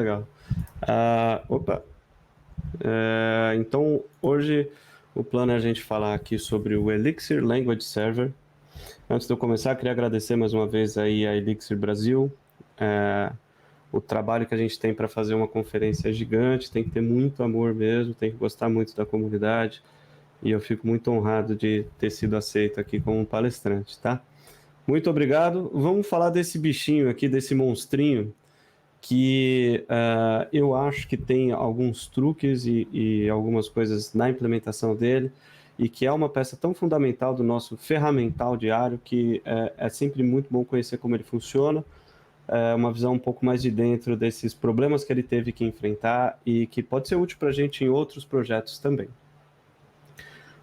legal. Opa! Então, hoje o plano é a gente falar aqui sobre o Elixir Language Server. Antes de eu começar, queria agradecer mais uma vez aí a Elixir Brasil. O trabalho que a gente tem para fazer uma conferência gigante, tem que ter muito amor mesmo, tem que gostar muito da comunidade. E eu fico muito honrado de ter sido aceito aqui como um palestrante, tá? Muito obrigado. Vamos falar desse bichinho aqui, desse monstrinho, que eu acho que tem alguns truques e algumas coisas na implementação dele, e que é uma peça tão fundamental do nosso ferramental diário, que é sempre muito bom conhecer como ele funciona, uma visão um pouco mais de dentro desses problemas que ele teve que enfrentar e que pode ser útil para a gente em outros projetos também.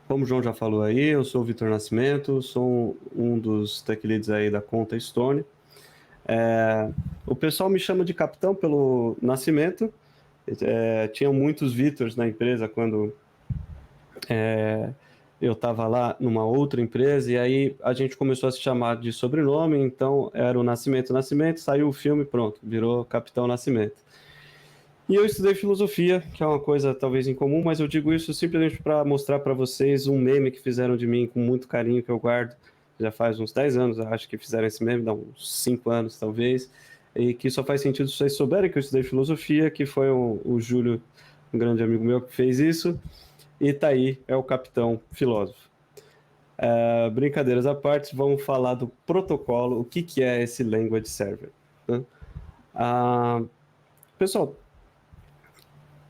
Como o João já falou aí, eu sou o Vitor Nascimento, sou um dos tech leads aí da conta Stone. O pessoal me chama de capitão pelo nascimento. Tinham muitos Vitors na empresa quando eu estava lá numa outra empresa, e aí a gente começou a se chamar de sobrenome, então era o Nascimento, saiu o filme, pronto, virou Capitão Nascimento. E eu estudei filosofia, que é uma coisa talvez incomum, mas eu digo isso simplesmente para mostrar para vocês um meme que fizeram de mim com muito carinho, que eu guardo já faz uns 10 anos, acho que fizeram esse meme, dá uns 5 anos talvez, e que só faz sentido se vocês souberem que eu estudei filosofia, que foi o Júlio, um grande amigo meu, que fez isso, e tá aí, é o Capitão Filósofo. Brincadeiras à parte, vamos falar do protocolo, o que é esse Language Server, né? Pessoal,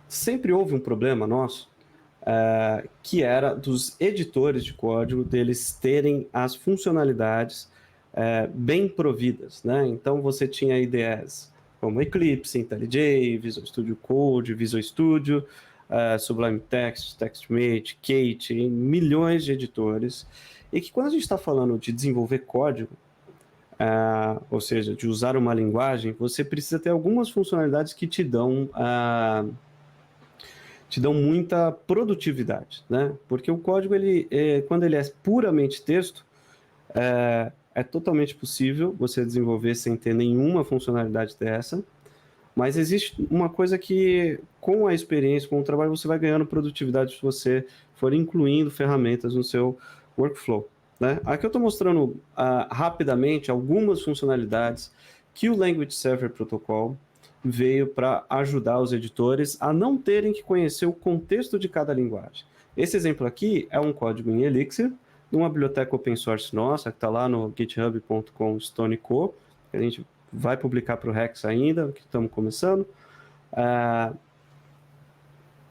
sempre houve um problema nosso, que era dos editores de código, deles terem as funcionalidades bem providas, né? Então você tinha IDEs como Eclipse, IntelliJ, Visual Studio Code, Visual Studio, Sublime Text, TextMate, Kate, milhões de editores, e que quando a gente está falando de desenvolver código, ou seja, de usar uma linguagem, você precisa ter algumas funcionalidades que te dão muita produtividade, né? Porque o código, quando ele é puramente texto, é totalmente possível você desenvolver sem ter nenhuma funcionalidade dessa, mas existe uma coisa que, com a experiência, com o trabalho, você vai ganhando produtividade se você for incluindo ferramentas no seu workflow, né? Aqui eu estou mostrando rapidamente algumas funcionalidades que o Language Server Protocol veio para ajudar os editores a não terem que conhecer o contexto de cada linguagem. Esse exemplo aqui é um código em Elixir, de uma biblioteca open source nossa, que está lá no github.com StoneCo, que a gente vai publicar para o Rex ainda, que estamos começando.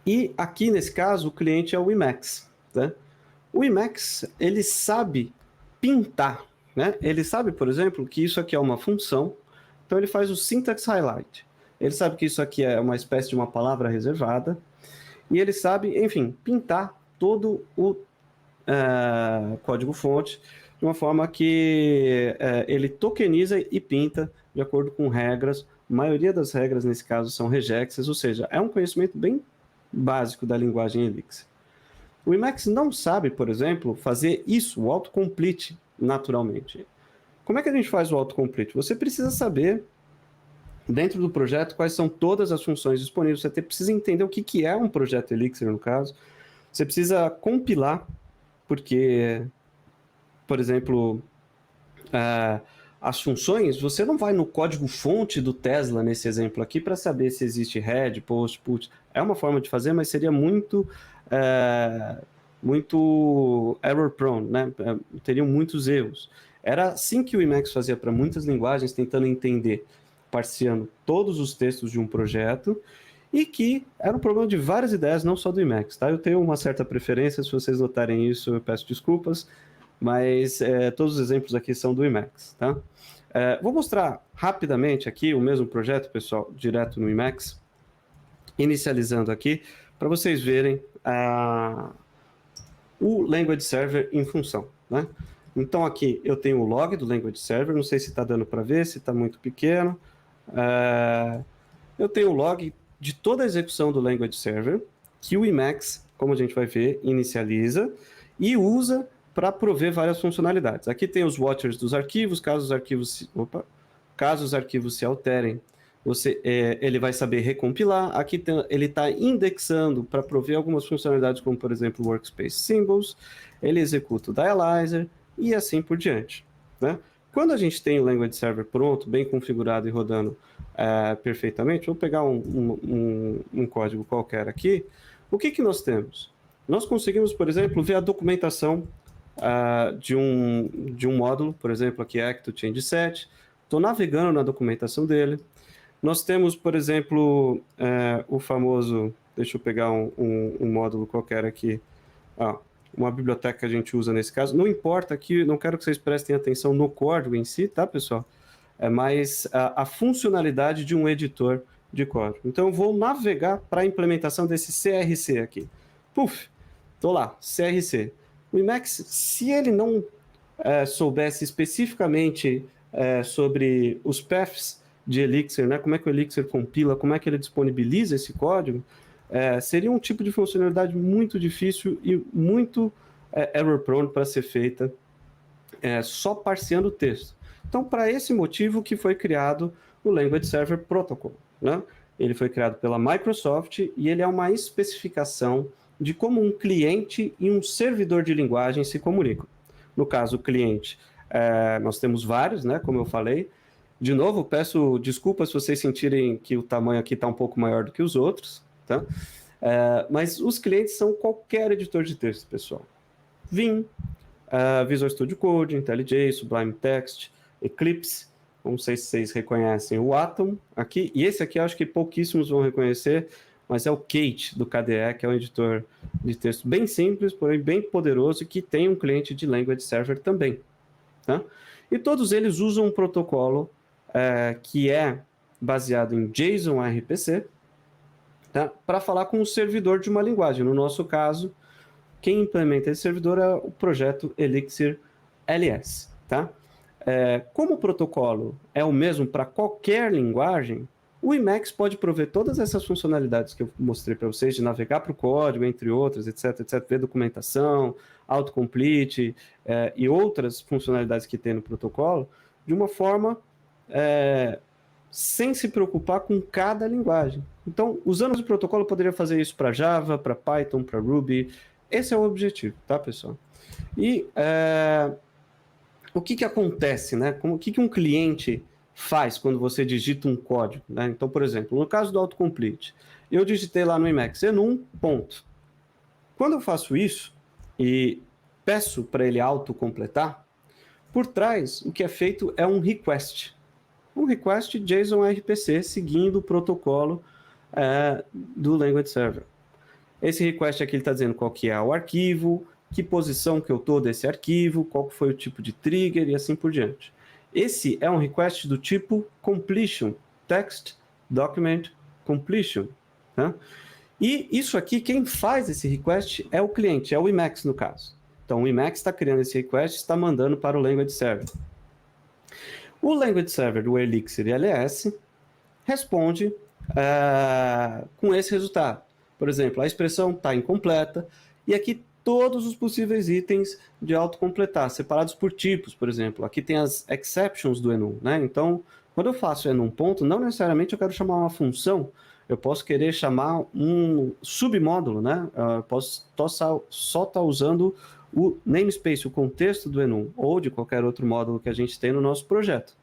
E aqui, nesse caso, o cliente é o Emacs, né? O Emacs, ele sabe pintar, né? Ele sabe, por exemplo, que isso aqui é uma função, então ele faz o syntax highlight. Ele sabe que isso aqui é uma espécie de uma palavra reservada, e ele sabe, enfim, pintar todo o código-fonte de uma forma que ele tokeniza e pinta de acordo com regras. A maioria das regras, nesse caso, são regexes, ou seja, é um conhecimento bem básico da linguagem Elixir. O Emacs não sabe, por exemplo, fazer isso, o autocomplete, naturalmente. Como é que a gente faz o autocomplete? Você precisa saber, dentro do projeto, quais são todas as funções disponíveis. Você precisa entender o que é um projeto Elixir, no caso. Você precisa compilar, porque, por exemplo, as funções, você não vai no código-fonte do Tesla, nesse exemplo aqui, para saber se existe head, post, put. É uma forma de fazer, mas seria muito error prone, né? Teriam muitos erros. Era assim que o Emacs fazia para muitas linguagens, tentando entender, parseando todos os textos de um projeto, e que era um problema de várias ideias, não só do Emacs, tá? Eu tenho uma certa preferência, se vocês notarem isso, eu peço desculpas, mas todos os exemplos aqui são do Emacs, tá? Vou mostrar rapidamente aqui o mesmo projeto, pessoal, direto no Emacs, inicializando aqui, para vocês verem o Language Server em função, né? Então aqui eu tenho o log do Language Server, não sei se está dando para ver, se está muito pequeno. Eu tenho o log de toda a execução do Language Server, que o Emacs, como a gente vai ver, inicializa e usa para prover várias funcionalidades. Aqui tem os watchers dos arquivos, caso os arquivos se alterem, ele vai saber recompilar. Aqui ele está indexando para prover algumas funcionalidades, como, por exemplo, Workspace Symbols. Ele executa o Dialyzer e assim por diante, né? Quando a gente tem o Language Server pronto, bem configurado e rodando perfeitamente, vou pegar um código qualquer aqui. O que nós temos? Nós conseguimos, por exemplo, ver a documentação de um módulo, por exemplo, aqui Acto Change Set. Estou navegando na documentação dele. Nós temos, por exemplo, o famoso... Deixa eu pegar um módulo qualquer aqui. Uma biblioteca que a gente usa nesse caso. Não importa aqui, não quero que vocês prestem atenção no código em si, tá, pessoal? É mais a funcionalidade de um editor de código. Então, eu vou navegar para a implementação desse CRC aqui. Puf, estou lá, CRC. O Emacs, se ele não soubesse especificamente sobre os paths de Elixir, né, como é que o Elixir compila, como é que ele disponibiliza esse código, seria um tipo de funcionalidade muito difícil e muito error-prone para ser feita só parseando o texto. Então, para esse motivo que foi criado o Language Server Protocol, né? Ele foi criado pela Microsoft e ele é uma especificação de como um cliente e um servidor de linguagem se comunicam. No caso, o cliente, nós temos vários, né, como eu falei. De novo, peço desculpas se vocês sentirem que o tamanho aqui está um pouco maior do que os outros, tá? Mas os clientes são qualquer editor de texto, pessoal. Vim, Visual Studio Code, IntelliJ, Sublime Text, Eclipse. Não sei se vocês reconhecem o Atom aqui. E esse aqui eu acho que pouquíssimos vão reconhecer, mas é o Kate do KDE, que é um editor de texto bem simples, porém bem poderoso, e que tem um cliente de Language Server também. Tá? E todos eles usam um protocolo que é baseado em JSON RPC, tá? Para falar com o servidor de uma linguagem. No nosso caso, quem implementa esse servidor é o projeto Elixir LS. Tá? Como o protocolo é o mesmo para qualquer linguagem, o Emacs pode prover todas essas funcionalidades que eu mostrei para vocês, de navegar para o código, entre outras, etc, ver documentação, autocomplete e outras funcionalidades que tem no protocolo, de uma forma sem se preocupar com cada linguagem. Então, usando o protocolo, eu poderia fazer isso para Java, para Python, para Ruby. Esse é o objetivo, tá, pessoal? E o que acontece, né? O que um cliente faz quando você digita um código, né? Então, por exemplo, no caso do autocomplete, eu digitei lá no Emacs enum, ponto. Quando eu faço isso e peço para ele autocompletar, por trás o que é feito é um request JSON RPC seguindo o protocolo do Language Server. Esse request aqui ele está dizendo qual que é o arquivo, que posição que eu estou desse arquivo, qual foi o tipo de trigger e assim por diante. Esse é um request do tipo completion, text document completion. Tá? E isso aqui, quem faz esse request é o cliente, é o Emacs no caso. Então o Emacs está criando esse request e está mandando para o Language Server. O Language Server do Elixir LS responde com esse resultado. Por exemplo, a expressão está incompleta e aqui todos os possíveis itens de autocompletar, separados por tipos, por exemplo. Aqui tem as exceptions do enum, né? Então, quando eu faço enum ponto, não necessariamente eu quero chamar uma função, eu posso querer chamar um submódulo, né? Eu posso só estar usando o namespace, o contexto do enum, ou de qualquer outro módulo que a gente tem no nosso projeto.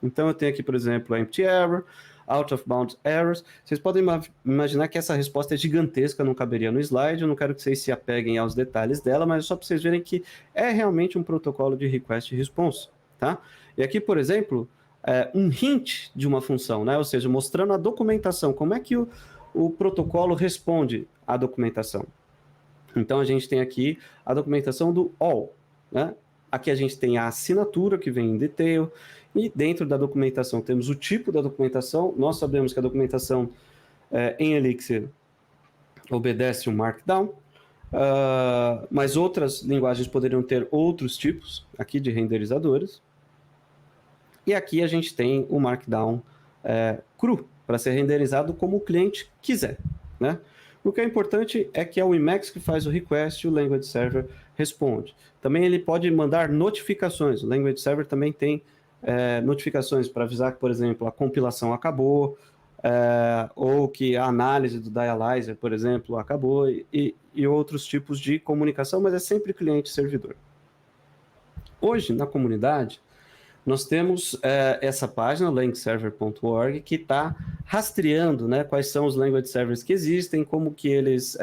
Então, eu tenho aqui, por exemplo, empty error, out of bounds errors. Vocês podem imaginar que essa resposta é gigantesca, não caberia no slide, eu não quero que vocês se apeguem aos detalhes dela, mas é só para vocês verem que é realmente um protocolo de request e response, tá? E aqui, por exemplo, um hint de uma função, né? Ou seja, mostrando a documentação, como é que o protocolo responde à documentação. Então, a gente tem aqui a documentação do all, né? Aqui a gente tem a assinatura que vem em detail, e dentro da documentação temos o tipo da documentação. Nós sabemos que a documentação em Elixir obedece um Markdown, mas outras linguagens poderiam ter outros tipos aqui de renderizadores. E aqui a gente tem o Markdown cru, para ser renderizado como o cliente quiser, né? O que é importante é que é o Emacs que faz o request e o Language Server responde. Também ele pode mandar notificações. O Language Server também tem notificações para avisar que, por exemplo, a compilação acabou, ou que a análise do dialyzer, por exemplo, acabou, e outros tipos de comunicação, mas é sempre cliente-servidor. Hoje, na comunidade, nós temos essa página, langserver.org, que está rastreando, né, quais são os language servers que existem, como que eles,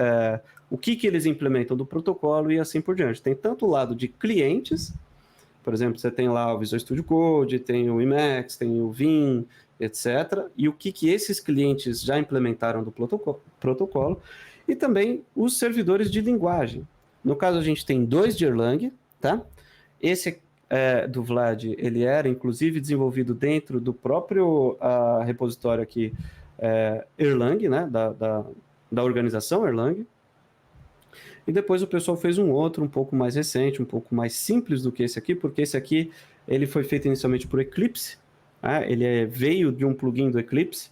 o que eles implementam do protocolo e assim por diante. Tem tanto o lado de clientes, por exemplo, você tem lá o Visual Studio Code, tem o Emacs, tem o Vim, etc. E o que esses clientes já implementaram do protocolo. E também os servidores de linguagem. No caso, a gente tem 2 de Erlang, tá? Esse do Vlad, ele era, inclusive, desenvolvido dentro do próprio repositório aqui, Erlang, né? Da organização Erlang. E depois o pessoal fez um outro um pouco mais recente, um pouco mais simples do que esse aqui, porque esse aqui ele foi feito inicialmente por Eclipse, né? Ele veio de um plugin do Eclipse,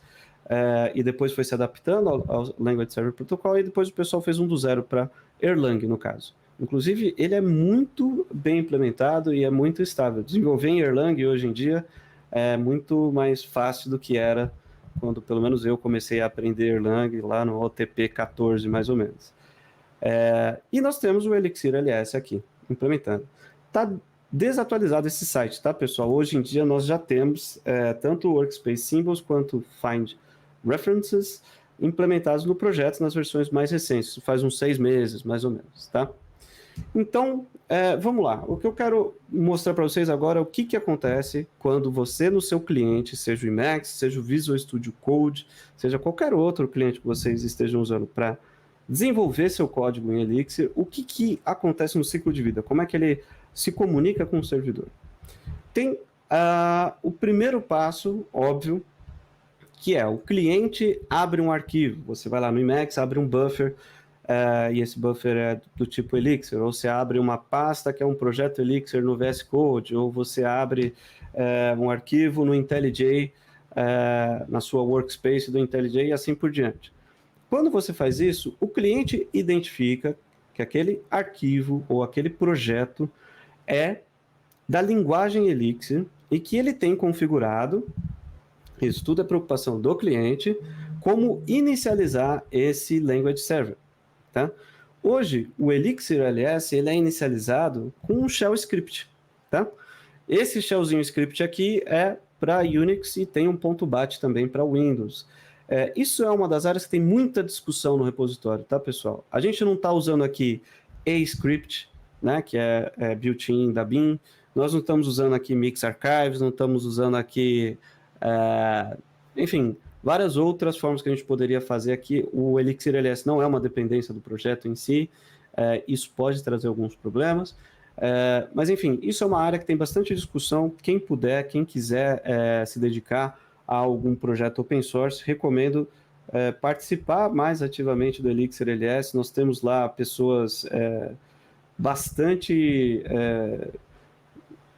e depois foi se adaptando ao Language Server Protocol, e depois o pessoal fez um do zero para Erlang, no caso. Inclusive, ele é muito bem implementado e é muito estável. Desenvolver em Erlang hoje em dia é muito mais fácil do que era quando, pelo menos, eu comecei a aprender Erlang lá no OTP 14, mais ou menos. E nós temos o Elixir LS aqui, implementando. Está desatualizado esse site, tá, pessoal? Hoje em dia nós já temos tanto o Workspace Symbols quanto Find References implementados no projeto nas versões mais recentes. Isso faz uns 6 meses, mais ou menos, tá? Então, vamos lá. O que eu quero mostrar para vocês agora é o que acontece quando você, no seu cliente, seja o Emacs, seja o Visual Studio Code, seja qualquer outro cliente que vocês estejam usando para desenvolver seu código em Elixir, o que acontece no ciclo de vida, como é que ele se comunica com o servidor. Tem o primeiro passo, óbvio, que é o cliente abre um arquivo, você vai lá no Emacs, abre um buffer, e esse buffer é do tipo Elixir, ou você abre uma pasta que é um projeto Elixir no VS Code, ou você abre um arquivo no IntelliJ, na sua workspace do IntelliJ e assim por diante. Quando você faz isso, o cliente identifica que aquele arquivo ou aquele projeto é da linguagem Elixir e que ele tem configurado, isso tudo é preocupação do cliente, como inicializar esse language server. Tá? Hoje, o Elixir LS ele é inicializado com um shell script. Tá? Esse shellzinho script aqui é para Unix e tem um .bat também para Windows. Isso é uma das áreas que tem muita discussão no repositório, tá, pessoal? A gente não está usando aqui AScript, né, que é built-in da Beam. Nós não estamos usando aqui Mix Archives, não estamos usando aqui, enfim, várias outras formas que a gente poderia fazer aqui. O Elixir LS não é uma dependência do projeto em si, isso pode trazer alguns problemas. Mas, enfim, isso é uma área que tem bastante discussão. Quem puder, quem quiser se dedicar a algum projeto open source, recomendo participar mais ativamente do Elixir LS. Nós temos lá pessoas bastante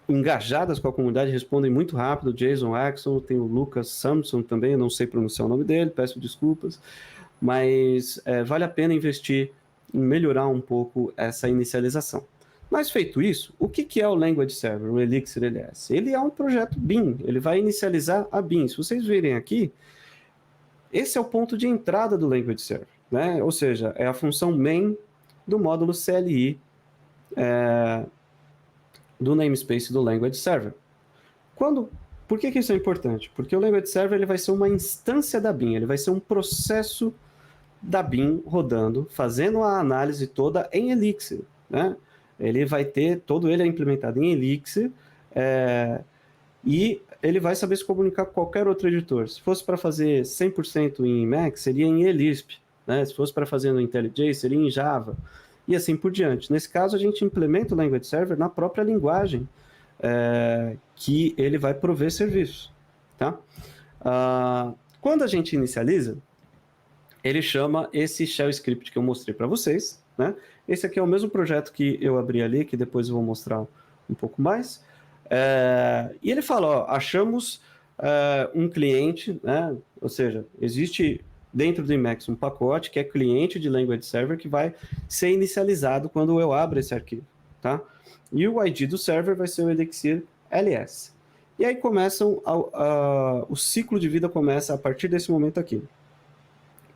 engajadas com a comunidade, respondem muito rápido. O Jason Axon, tem o Lucas Samson também, eu não sei pronunciar o nome dele, peço desculpas, mas vale a pena investir em melhorar um pouco essa inicialização. Mas feito isso, o que é o Language Server, o Elixir LS? Ele é um projeto Beam, ele vai inicializar a Beam. Se vocês verem aqui, esse é o ponto de entrada do Language Server, né? Ou seja, é a função main do módulo CLI do namespace do Language Server. Por que isso é importante? Porque o Language Server ele vai ser uma instância da Beam, ele vai ser um processo da Beam rodando, fazendo a análise toda em Elixir, né? Ele vai ter, todo ele é implementado em Elixir, e ele vai saber se comunicar com qualquer outro editor. Se fosse para fazer 100% em Emacs, seria em Lisp, né? Se fosse para fazer no IntelliJ, seria em Java, e assim por diante. Nesse caso, a gente implementa o Language Server na própria linguagem que ele vai prover serviços. Tá? Quando a gente inicializa, ele chama esse shell script que eu mostrei para vocês, né? Esse aqui é o mesmo projeto que eu abri ali, que depois eu vou mostrar um pouco mais. E ele fala, ó, achamos um cliente, né? Ou seja, existe dentro do Emacs um pacote que é cliente de Language Server que vai ser inicializado quando eu abro esse arquivo, tá? E o ID do server vai ser o Elixir LS. E aí o ciclo de vida começa a partir desse momento aqui.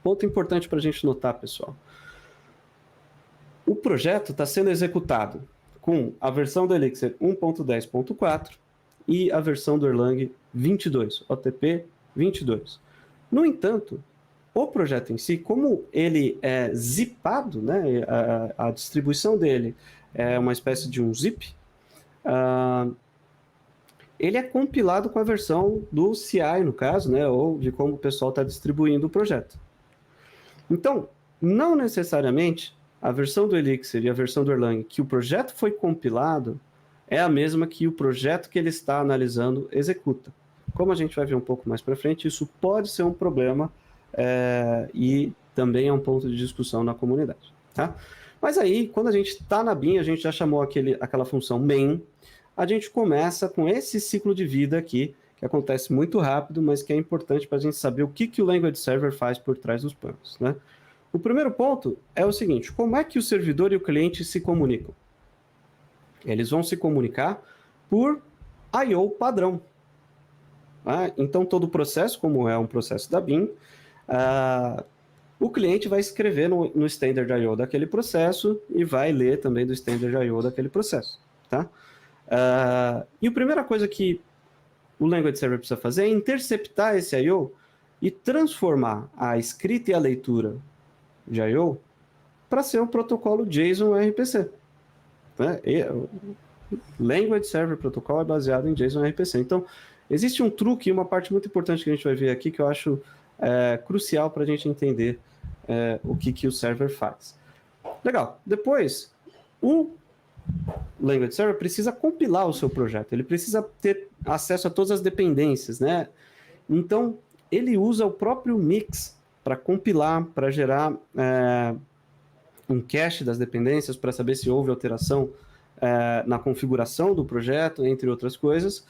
Ponto importante para a gente notar, pessoal. O projeto está sendo executado com a versão do Elixir 1.10.4 e a versão do Erlang 22, OTP 22. No entanto, o projeto em si, como ele é zipado, né, a distribuição dele é uma espécie de um zip, ele é compilado com a versão do CI, no caso, né, ou de como o pessoal está distribuindo o projeto. Então, não necessariamente a versão do Elixir e a versão do Erlang que o projeto foi compilado é a mesma que o projeto que ele está analisando executa. Como a gente vai ver um pouco mais para frente, isso pode ser um problema e também é um ponto de discussão na comunidade. Tá? Mas aí, quando a gente está na BIM, a gente já chamou aquela função main, a gente começa com esse ciclo de vida aqui, que acontece muito rápido, mas que é importante para a gente saber o que o Language Server faz por trás dos panos. Né? O primeiro ponto é o seguinte: como é que o servidor e o cliente se comunicam? Eles vão se comunicar por I/O padrão. Então, todo o processo, como é um processo da BIM, o cliente vai escrever no Standard I/O daquele processo e vai ler também do Standard I/O daquele processo. Tá? E a primeira coisa que o Language Server precisa fazer é interceptar esse I/O e transformar a escrita e a leitura de I/O para ser um protocolo JSON RPC. Né? Language Server Protocol é baseado em JSON RPC. Então, existe um truque e uma parte muito importante que a gente vai ver aqui que eu acho crucial para a gente entender o que o server faz. Legal. Depois, o Language Server precisa compilar o seu projeto. Ele precisa ter acesso a todas as dependências, né? Então, ele usa o próprio mix para compilar, para gerar um cache das dependências, para saber se houve alteração na configuração do projeto, entre outras coisas.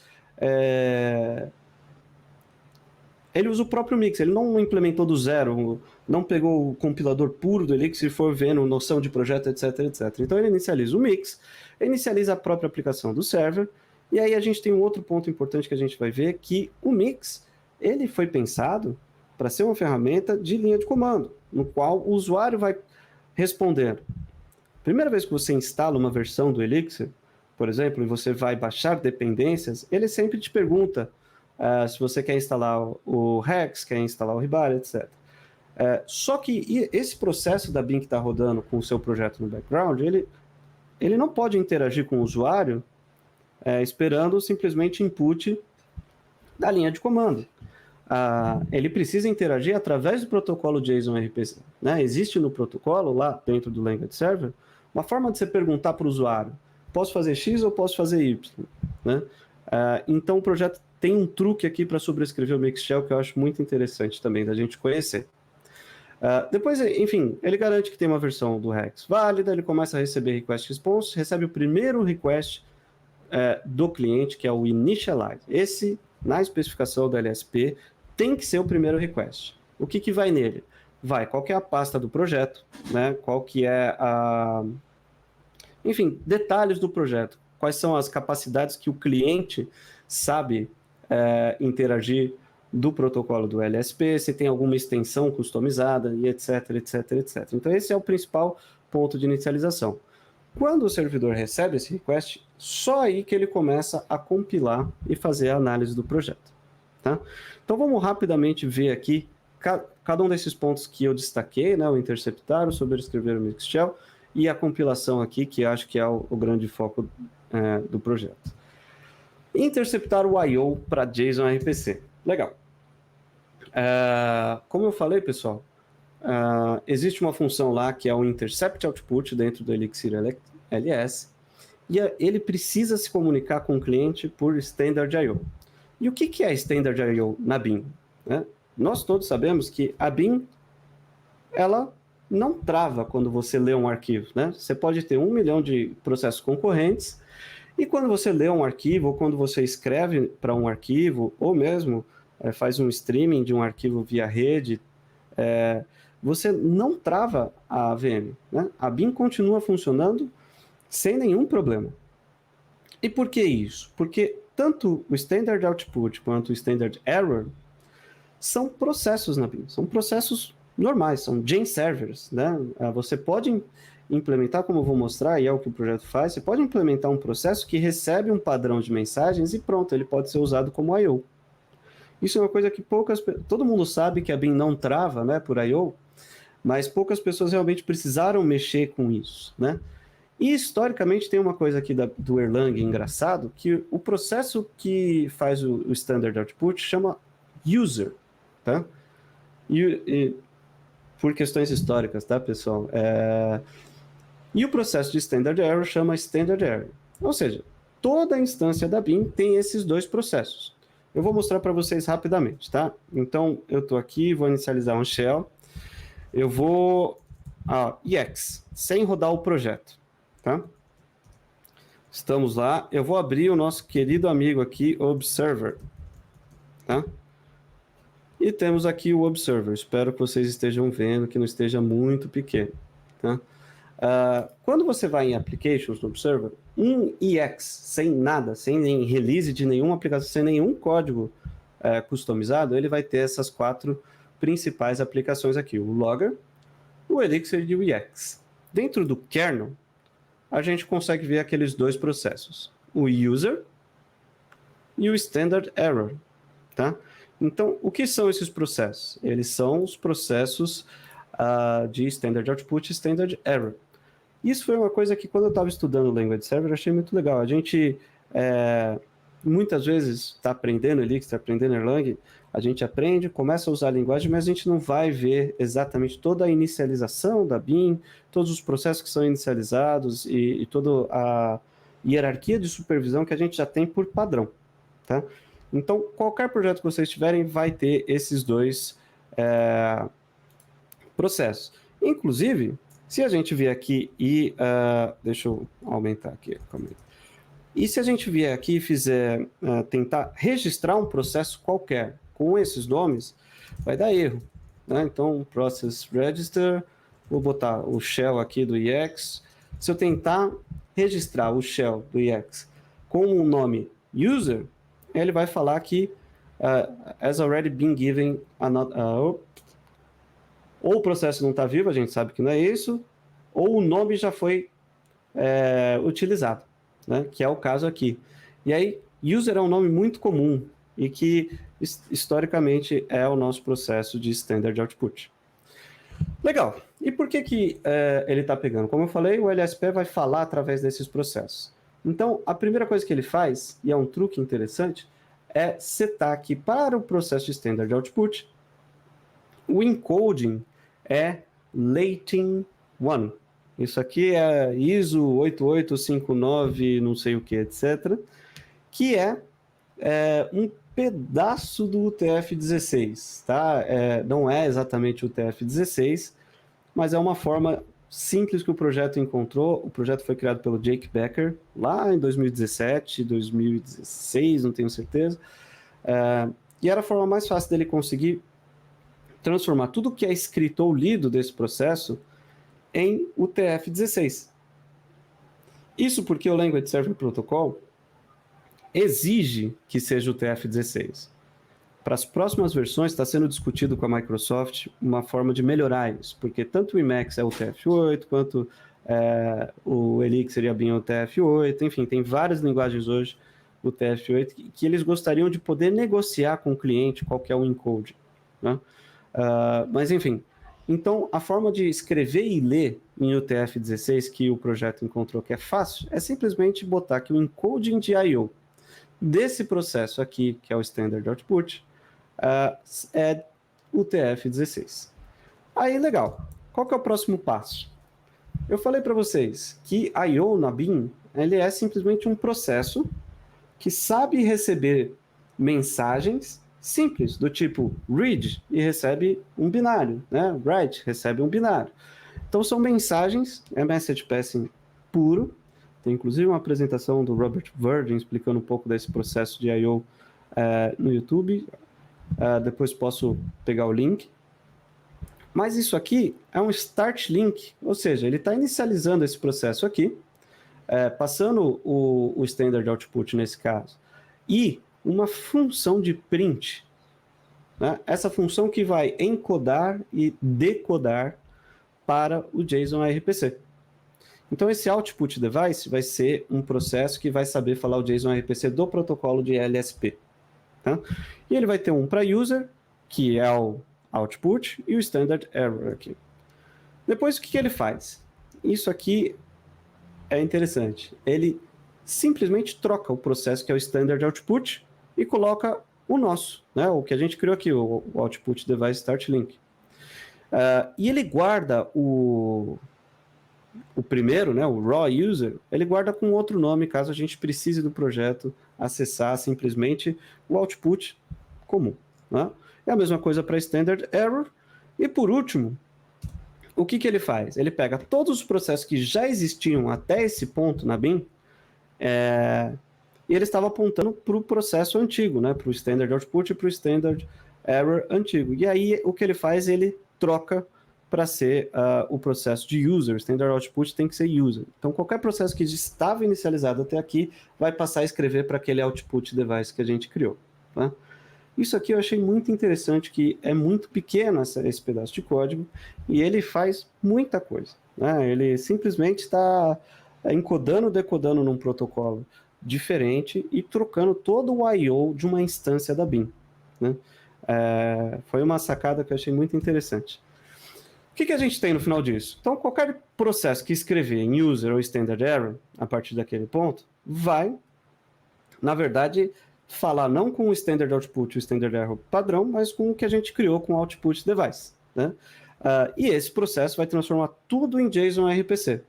Ele usa o próprio mix, ele não implementou do zero, não pegou o compilador puro do Elixir e for vendo noção de projeto, etc, etc. Então ele inicializa o mix, inicializa a própria aplicação do server, e aí a gente tem um outro ponto importante que a gente vai ver, que o mix, ele foi pensado para ser uma ferramenta de linha de comando, no qual o usuário vai responder. Primeira vez que você instala uma versão do Elixir, por exemplo, e você vai baixar dependências, ele sempre te pergunta se você quer instalar o Rex, quer instalar o Hibari, etc. Só que esse processo da BIM que está rodando com o seu projeto no background, ele não pode interagir com o usuário esperando simplesmente input da linha de comando. Ele precisa interagir através do protocolo JSON RPC. Né? Existe no protocolo, lá dentro do Language Server, uma forma de você perguntar para o usuário: posso fazer X ou posso fazer Y? Né? Então o projeto tem um truque aqui para sobrescrever o Mixshell que eu acho muito interessante também da gente conhecer. Depois, enfim, ele garante que tem uma versão do Rex válida, ele começa a receber request response, recebe o primeiro request do cliente, que é o initialize. Esse, na especificação da LSP, tem que ser o primeiro request. O que vai nele? Qual que é a pasta do projeto, né? Qual que é enfim, detalhes do projeto. Quais são as capacidades que o cliente sabe interagir do protocolo do LSP, se tem alguma extensão customizada, e etc, etc, etc. Então, esse é o principal ponto de inicialização. Quando o servidor recebe esse request, só aí que ele começa a compilar e fazer a análise do projeto. Tá? Então, vamos rapidamente ver aqui cada um desses pontos que eu destaquei, né? O interceptar, o sobrescrever o Mixshell e a compilação aqui, que acho que é o grande foco do projeto. Interceptar o I/O para JSON RPC. Legal. Como eu falei, pessoal, existe uma função lá que é o intercept output dentro do Elixir LS, e ele precisa se comunicar com o cliente por Standard I/O. E o que é Standard I/O na BIM? Né? Nós todos sabemos que a BIM, ela não trava quando você lê um arquivo. Né? Você pode ter 1 milhão de processos concorrentes, e quando você lê um arquivo, ou quando você escreve para um arquivo, ou mesmo faz um streaming de um arquivo via rede, você não trava a VM. Né? A BIM continua funcionando sem nenhum problema. E por que isso? Porque tanto o Standard Output quanto o Standard Error são processos na BIM, são processos normais, são Gen servers, né? Você pode implementar, como eu vou mostrar, e é o que o projeto faz, você pode implementar um processo que recebe um padrão de mensagens e pronto, ele pode ser usado como I/O. Isso é uma coisa que todo mundo sabe que a BIM não trava, né, por I/O, mas poucas pessoas realmente precisaram mexer com isso, né? E historicamente tem uma coisa aqui do Erlang engraçado, que o processo que faz o Standard Output chama User, tá? E por questões históricas, tá, pessoal? E o processo de Standard Error chama Standard Error. Ou seja, toda instância da BIM tem esses dois processos. Eu vou mostrar para vocês rapidamente, tá? Então, eu estou aqui, vou inicializar um shell. Eu vou... EX, sem rodar o projeto, tá? Estamos lá. Eu vou abrir o nosso querido amigo aqui, Observer, tá? E temos aqui o Observer. Espero que vocês estejam vendo, que não esteja muito pequeno, tá? Quando você vai em Applications no Observer, um EX sem nada, sem nem release de nenhuma aplicação, sem nenhum código customizado, ele vai ter essas 4 principais aplicações aqui, o Logger, o Elixir e o EX. Dentro do kernel, a gente consegue ver aqueles 2 processos, o User e o Standard Error, tá? Então, o que são esses processos? Eles são os processos de Standard Output e Standard Error. Isso foi uma coisa que, quando eu estava estudando o Language Server, eu achei muito legal. A gente, muitas vezes, está aprendendo Elixir, está aprendendo Erlang, a gente aprende, começa a usar a linguagem, mas a gente não vai ver exatamente toda a inicialização da BIM, todos os processos que são inicializados e toda a hierarquia de supervisão que a gente já tem por padrão, tá? Então, qualquer projeto que vocês tiverem vai ter esses 2 processos. Inclusive, se a gente vier aqui e... deixa eu aumentar aqui. E se a gente vier aqui e fizer tentar registrar um processo qualquer com esses nomes, vai dar erro, né? Então, Process Register, vou botar o shell aqui do EX. Se eu tentar registrar o shell do EX com o nome User, ele vai falar que has already been given ou o processo não está vivo, a gente sabe que não é isso, ou o nome já foi utilizado, né? Que é o caso aqui. E aí, User é um nome muito comum e que, historicamente, é o nosso processo de Standard Output. Legal. E por que ele está pegando? Como eu falei, o LSP vai falar através desses processos. Então, a primeira coisa que ele faz, e é um truque interessante, é setar aqui para o processo de Standard Output, o encoding é Latin 1. Isso aqui é ISO 8859, não sei o que, etc., que é um pedaço do UTF-16, tá? Não é exatamente o UTF-16, mas é uma forma simples que o projeto encontrou. O projeto foi criado pelo Jake Becker, lá em 2017, 2016, não tenho certeza. E era a forma mais fácil dele conseguir transformar tudo que é escrito ou lido desse processo em UTF-16. Isso porque o Language Server Protocol exige que seja UTF-16. Para as próximas versões, está sendo discutido com a Microsoft uma forma de melhorar isso, porque tanto o Emacs é UTF-8, quanto o Elixir e a BIM é UTF-8, enfim, tem várias linguagens hoje UTF-8 que eles gostariam de poder negociar com o cliente qual que é o encode, né? Mas, enfim, então a forma de escrever e ler em UTF-16 que o projeto encontrou que é fácil, é simplesmente botar que o encoding de I/O desse processo aqui, que é o Standard Output, é UTF-16. Aí, legal. Qual que é o próximo passo? Eu falei para vocês que I/O na BIM, ele é simplesmente um processo que sabe receber mensagens simples, do tipo read e recebe um binário, né? Write recebe um binário. Então são mensagens, é message passing puro. Tem inclusive uma apresentação do Robert Virgin explicando um pouco desse processo de I/O no YouTube. Depois posso pegar o link. Mas isso aqui é um start link, ou seja, ele está inicializando esse processo aqui, passando o standard output nesse caso, e uma função de print, né? Essa função que vai encodar e decodar para o JSON RPC. Então, esse output device vai ser um processo que vai saber falar o JSON RPC do protocolo de LSP. Tá? E ele vai ter um para user, que é o output, e o standard error aqui. Depois, o que ele faz? Isso aqui é interessante. Ele simplesmente troca o processo que é o standard output e coloca o nosso, né? O que a gente criou aqui, o output device start link. E ele guarda o primeiro, né, o raw user, ele guarda com outro nome, caso a gente precise do projeto acessar simplesmente o output comum. Né? É a mesma coisa para standard error. E por último, o que ele faz? Ele pega todos os processos que já existiam até esse ponto na BIM, e ele estava apontando para o processo antigo, né, para o standard output e para o standard error antigo. E aí o que ele faz? Ele troca para ser o processo de user. Standard output tem que ser user. Então, qualquer processo que estava inicializado até aqui vai passar a escrever para aquele output device que a gente criou. Tá? Isso aqui eu achei muito interessante, que é muito pequeno esse pedaço de código e ele faz muita coisa. Né? Ele simplesmente está encodando, decodando num protocolo diferente e trocando todo o I/O de uma instância da BIM. Né? Foi uma sacada que eu achei muito interessante. O que a gente tem no final disso? Então, qualquer processo que escrever em user ou standard error, a partir daquele ponto, vai, na verdade, falar não com o standard output e o standard error padrão, mas com o que a gente criou com o output device. Né? E esse processo vai transformar tudo em JSON RPC.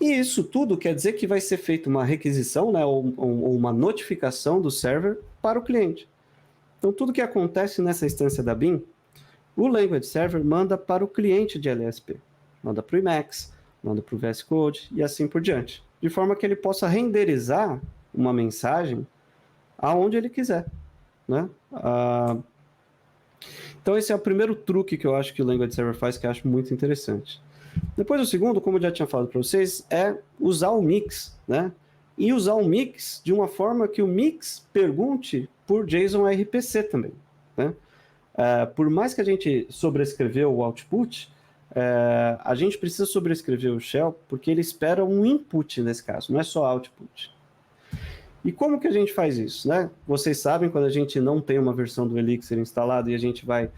E isso tudo quer dizer que vai ser feita uma requisição, né, ou uma notificação do server para o cliente. Então, tudo que acontece nessa instância da BIM, o Language Server manda para o cliente de LSP. Manda para o Emacs, manda para o VS Code e assim por diante. De forma que ele possa renderizar uma mensagem aonde ele quiser. Né? Então esse é o primeiro truque que eu acho que o Language Server faz, que eu acho muito interessante. Depois o segundo, como eu já tinha falado para vocês, é usar o mix. Né? E usar o mix de uma forma que o mix pergunte por JSON RPC também. Né? Por mais que a gente sobrescreveu o output, a gente precisa sobrescrever o shell porque ele espera um input nesse caso, não é só output. E como que a gente faz isso? Né? Vocês sabem, quando a gente não tem uma versão do Elixir instalado e a gente vai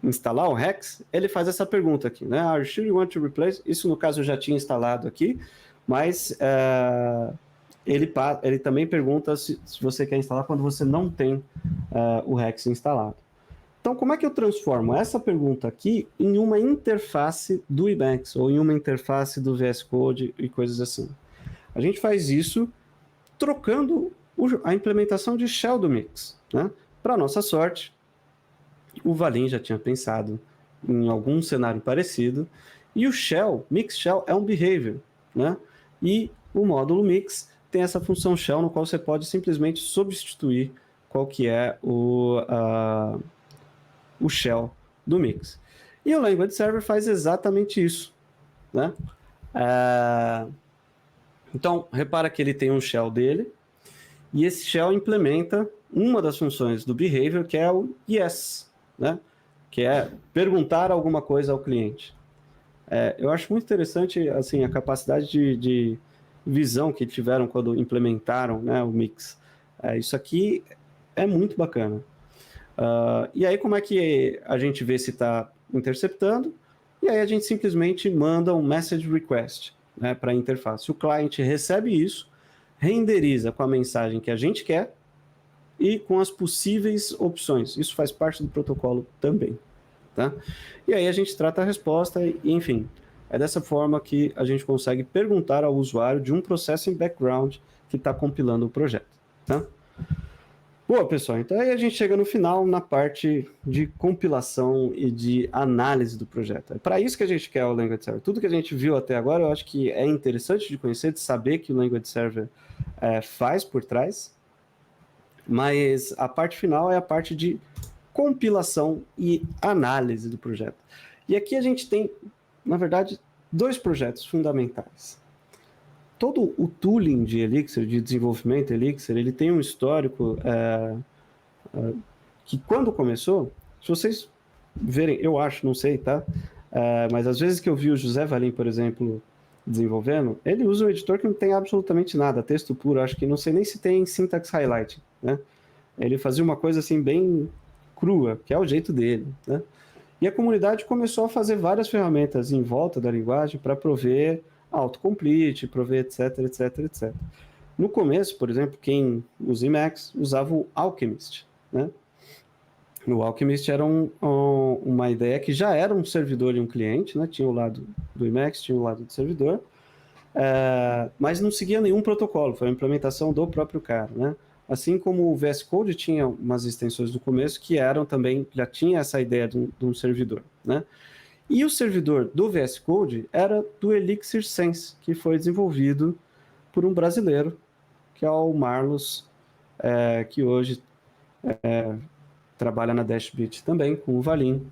instalar o Hex, ele faz essa pergunta aqui, né? Are you sure you want to replace? Isso no caso eu já tinha instalado aqui, mas ele também pergunta se você quer instalar quando você não tem o Hex instalado. Então, como é que eu transformo essa pergunta aqui em uma interface do Emacs ou em uma interface do VS Code e coisas assim? A gente faz isso trocando a implementação de shell do Mix. Né? Para nossa sorte, o Valim já tinha pensado em algum cenário parecido, e o shell, Mix Shell, é um behavior. Né? E o módulo Mix tem essa função shell, no qual você pode simplesmente substituir qual que é o shell do Mix. E o Language Server faz exatamente isso. Né? Então, repara que ele tem um shell dele, e esse shell implementa uma das funções do behavior, que é o yes, né? Que é perguntar alguma coisa ao cliente. Eu acho muito interessante assim, a capacidade de visão que tiveram quando implementaram, né, o Mix. Isso aqui é muito bacana. E aí, como é que a gente vê se está interceptando? E aí a gente simplesmente manda um message request, né, para a interface. O cliente recebe isso, renderiza com a mensagem que a gente quer e com as possíveis opções. Isso faz parte do protocolo também. Tá? E aí a gente trata a resposta e, enfim, é dessa forma que a gente consegue perguntar ao usuário de um processo em background que está compilando o projeto. Tá? Boa, pessoal, então aí a gente chega no final, na parte de compilação e de análise do projeto. É para isso que a gente quer o Language Server. Tudo que a gente viu até agora, eu acho que é interessante de conhecer, de saber que o Language Server faz por trás, mas a parte final é a parte de compilação e análise do projeto. E aqui a gente tem, na verdade, dois projetos fundamentais. todo o tooling de Elixir, de desenvolvimento Elixir, ele tem um histórico que quando começou, se vocês verem, eu acho, não sei, tá? Mas às vezes que eu vi o José Valim, por exemplo, desenvolvendo, ele usa um editor que não tem absolutamente nada, texto puro, acho que não sei nem se tem syntax highlight, né? Ele fazia uma coisa assim bem crua, que é o jeito dele, né? E a comunidade começou a fazer várias ferramentas em volta da linguagem para prover autocomplete, prover etc, etc, etc. No começo, por exemplo, quem usa Emacs usava o Alchemist, né? O Alchemist era uma ideia que já era um servidor e um cliente, né? Tinha o lado do Emacs, tinha o lado do servidor, mas não seguia nenhum protocolo, foi uma implementação do próprio cara, né? Assim como o VS Code tinha umas extensões no começo que eram também, já tinha essa ideia de um servidor, né? E o servidor do VS Code era do Elixir Sense, que foi desenvolvido por um brasileiro, que é o Marlos, que hoje trabalha na Dashbit também, com o Valim,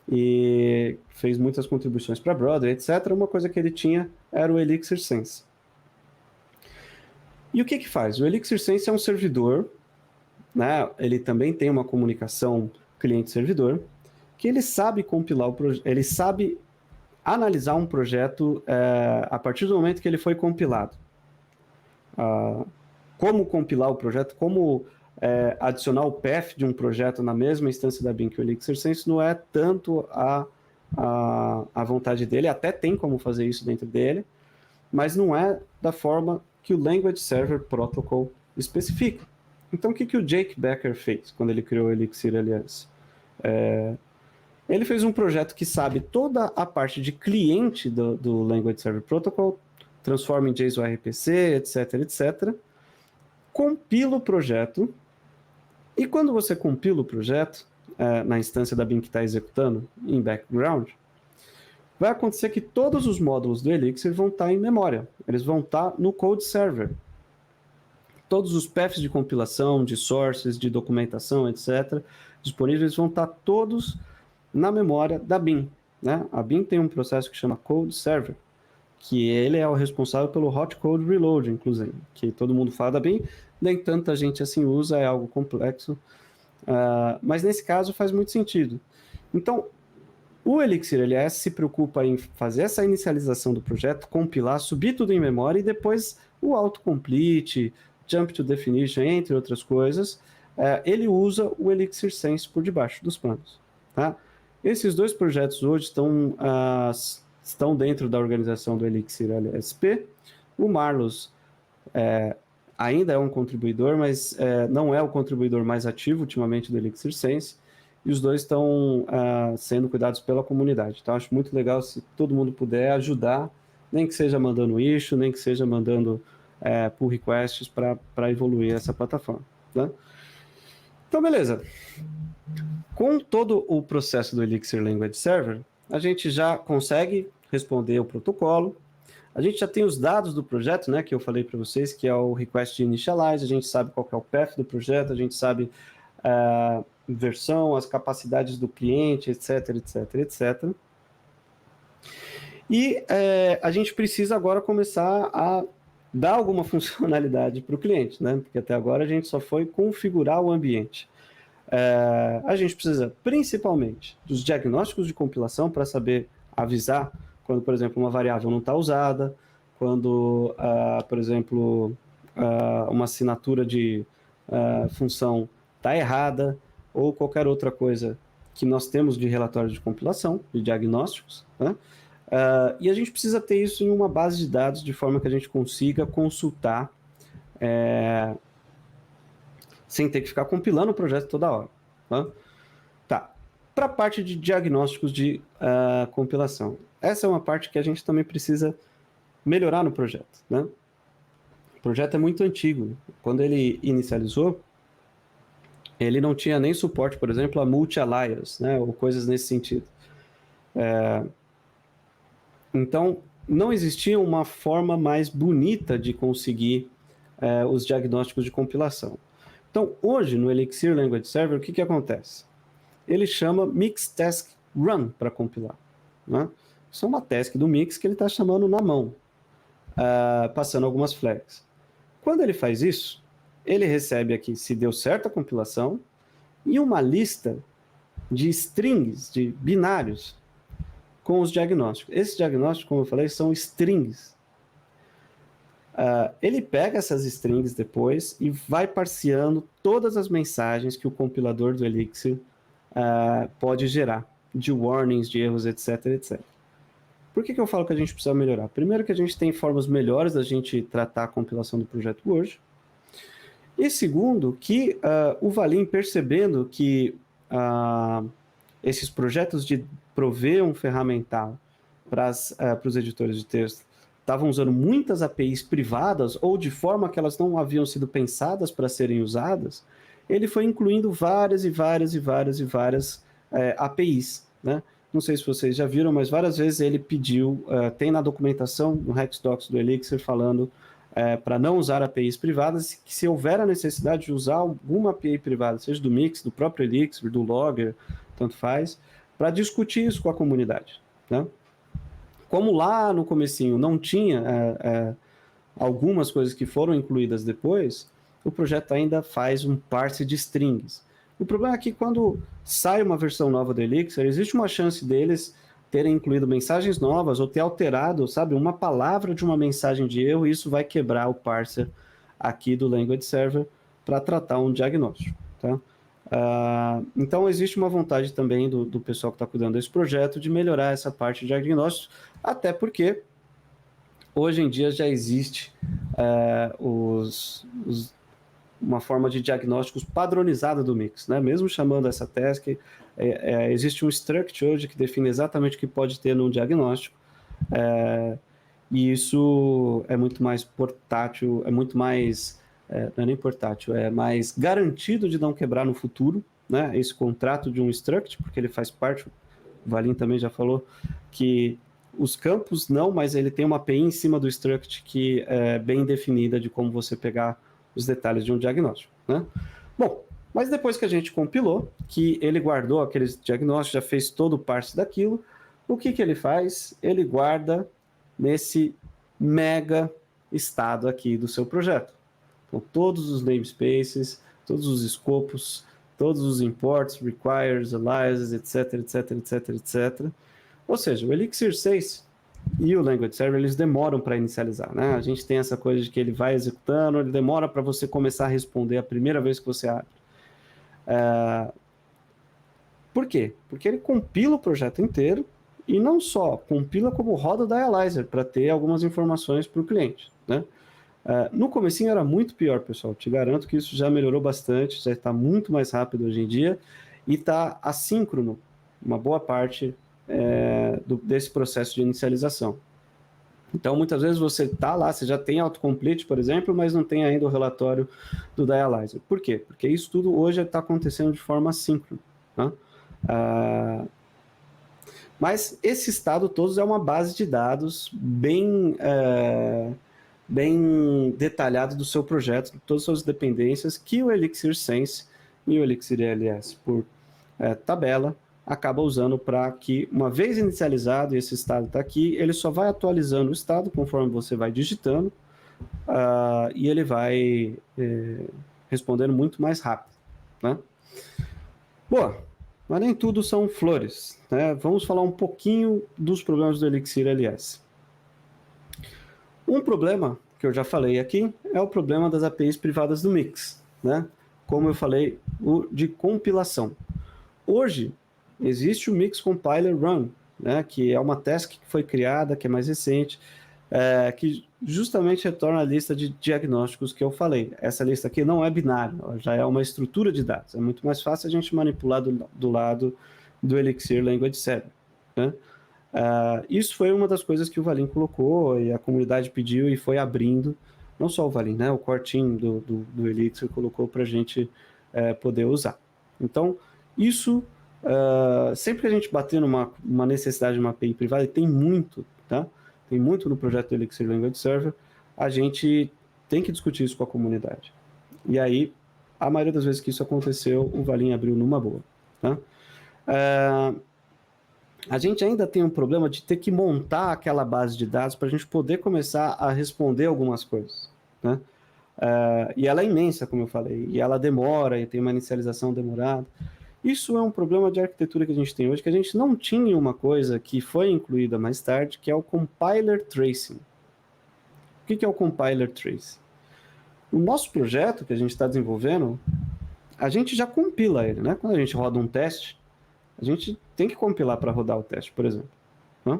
e fez muitas contribuições para Broadway, etc. Uma coisa que ele tinha era o Elixir Sense. E o que faz? O Elixir Sense é um servidor, né? Ele também tem uma comunicação cliente-servidor, que ele sabe compilar o projeto, ele sabe analisar um projeto a partir do momento que ele foi compilado. Como compilar o projeto, como adicionar o path de um projeto na mesma instância da Bin que o Elixir Sense não é tanto a vontade dele, até tem como fazer isso dentro dele, mas não é da forma que o Language Server Protocol especifica. Então, o que o Jake Becker fez quando ele criou o Elixir Alias? Ele fez um projeto que sabe toda a parte de cliente do Language Server Protocol, transforma em JSON RPC, etc, etc. Compila o projeto, e quando você compila o projeto, na instância da Bin que está executando, em background, vai acontecer que todos os módulos do Elixir vão estar em memória. Eles vão estar no code server. Todos os paths de compilação, de sources, de documentação, etc., disponíveis vão estar todos na memória da Bin, né? A Bin tem um processo que chama code server, que ele é o responsável pelo hot code reload, inclusive, que todo mundo fala da Bin, nem tanta gente assim usa, é algo complexo, mas nesse caso faz muito sentido. Então, o Elixir LS se preocupa em fazer essa inicialização do projeto, compilar, subir tudo em memória e depois o autocomplete, jump to definition, entre outras coisas, ele usa o Elixir Sense por debaixo dos panos. Tá? Esses dois projetos hoje estão dentro da organização do Elixir LSP. O Marlos ainda é um contribuidor, mas não é o contribuidor mais ativo ultimamente do Elixir Sense, e os dois estão sendo cuidados pela comunidade. Então, acho muito legal se todo mundo puder ajudar, nem que seja mandando issue, nem que seja mandando pull requests para evoluir essa plataforma. Né? Então, beleza. Com todo o processo do Elixir Language Server, a gente já consegue responder o protocolo, a gente já tem os dados do projeto, né, que eu falei para vocês, que é o request initialize, a gente sabe qual que é o path do projeto, a gente sabe versão, as capacidades do cliente, etc, etc, etc. E a gente precisa agora começar a dar alguma funcionalidade para o cliente, né? Porque até agora a gente só foi configurar o ambiente. A gente precisa principalmente dos diagnósticos de compilação para saber avisar quando, por exemplo, uma variável não está usada, quando, por exemplo, uma assinatura de função está errada, ou qualquer outra coisa que nós temos de relatório de compilação, de diagnósticos, né? E a gente precisa ter isso em uma base de dados de forma que a gente consiga consultar sem ter que ficar compilando o projeto toda hora. Tá. Para a parte de diagnósticos de compilação. Essa é uma parte que a gente também precisa melhorar no projeto. Né? O projeto é muito antigo. Quando ele inicializou, ele não tinha nem suporte, por exemplo, a multi-alias, né? Ou coisas nesse sentido. Então, não existia uma forma mais bonita de conseguir os diagnósticos de compilação. Então, hoje, no Elixir Language Server, o que acontece? Ele chama Mix-Task Run para compilar. Né? Isso é uma task do Mix que ele está chamando na mão. passando algumas flags. Quando ele faz isso, ele recebe aqui se deu certo a compilação e uma lista de strings, de binários, com os diagnósticos. Esses diagnósticos, como eu falei, são strings. Ele pega essas strings depois e vai parseando todas as mensagens que o compilador do Elixir pode gerar, de warnings, de erros, etc, etc. Por que eu falo que a gente precisa melhorar? Primeiro que a gente tem formas melhores da gente tratar a compilação do projeto hoje. E segundo, que o Valim, percebendo que esses projetos de prover um ferramental para os editores de texto estavam usando muitas APIs privadas ou de forma que elas não haviam sido pensadas para serem usadas, ele foi incluindo várias APIs, né? Não sei se vocês já viram, mas várias vezes ele pediu, tem na documentação, no Hexdocs do Elixir, falando para não usar APIs privadas, que se houver a necessidade de usar alguma API privada, seja do Mix, do próprio Elixir, do Logger, tanto faz, para discutir isso com a comunidade, né? Como lá no comecinho não tinha algumas coisas que foram incluídas depois, o projeto ainda faz um parse de strings. O problema é que quando sai uma versão nova do Elixir, existe uma chance deles terem incluído mensagens novas ou ter alterado, sabe, uma palavra de uma mensagem de erro, e isso vai quebrar o parser aqui do Language Server para tratar um diagnóstico, tá? Então existe uma vontade também do pessoal que está cuidando desse projeto de melhorar essa parte de diagnóstico, até porque hoje em dia já existe uma forma de diagnósticos padronizada do Mix, né? Mesmo chamando essa task, existe um struct hoje que define exatamente o que pode ter num diagnóstico, e isso é muito mais portátil, é muito mais, não é nem portátil, é mais garantido de não quebrar no futuro, né? Esse contrato de um struct, porque ele faz parte, o Valim também já falou, que os campos não, mas ele tem uma API em cima do struct que é bem definida de como você pegar os detalhes de um diagnóstico, né? Bom, mas depois que a gente compilou, que ele guardou aqueles diagnósticos, já fez todo o parse daquilo, o que ele faz? Ele guarda nesse mega estado aqui do seu projeto. Então, todos os namespaces, todos os escopos, todos os imports, requires, aliases, etc. Ou seja, o Elixir 6 e o Language Server, eles demoram para inicializar, né? A gente tem essa coisa de que ele vai executando, ele demora para você começar a responder a primeira vez que você abre. Por quê? Porque ele compila o projeto inteiro e não só compila, como roda o dialyzer para ter algumas informações para o cliente, né? No comecinho era muito pior, pessoal. Te garanto que isso já melhorou bastante, já está muito mais rápido hoje em dia e está assíncrono uma boa parte desse processo de inicialização. Então, muitas vezes você está lá, você já tem autocomplete, por exemplo, mas não tem ainda o relatório do dialyzer. Por quê? Porque isso tudo hoje está acontecendo de forma assíncrona, né? Mas esse estado todo é uma base de dados bem detalhado do seu projeto, de todas as suas dependências, que o Elixir Sense e o Elixir LS, por tabela, acaba usando para que, uma vez inicializado e esse estado está aqui, ele só vai atualizando o estado conforme você vai digitando, e ele vai respondendo muito mais rápido, né? Boa, mas nem tudo são flores, né? Vamos falar um pouquinho dos problemas do Elixir LS. Um problema que eu já falei aqui é o problema das APIs privadas do Mix, né? Como eu falei, o de compilação. Hoje, existe o Mix Compiler Run, né, que é uma task que foi criada, que é mais recente, que justamente retorna a lista de diagnósticos que eu falei. Essa lista aqui não é binária, já é uma estrutura de dados. É muito mais fácil a gente manipular do lado do Elixir Language Server, né? Isso foi uma das coisas que o Valim colocou e a comunidade pediu e foi abrindo, não só o Valim, né, o core team do Elixir colocou para a gente poder usar. Então, isso, sempre que a gente bater numa necessidade de uma API privada, e tem muito, tá? Tem muito no projeto do Elixir Language Server, a gente tem que discutir isso com a comunidade. E aí, a maioria das vezes que isso aconteceu, o Valim abriu numa boa, tá? a gente ainda tem um problema de ter que montar aquela base de dados para a gente poder começar a responder algumas coisas, né? E ela é imensa, como eu falei, e ela demora, e tem uma inicialização demorada. Isso é um problema de arquitetura que a gente tem hoje, que a gente não tinha uma coisa que foi incluída mais tarde, que é o compiler tracing. O que é o compiler tracing? O nosso projeto que a gente está desenvolvendo, a gente já compila ele, né? Quando a gente roda um teste, a gente tem que compilar para rodar o teste, por exemplo. Né?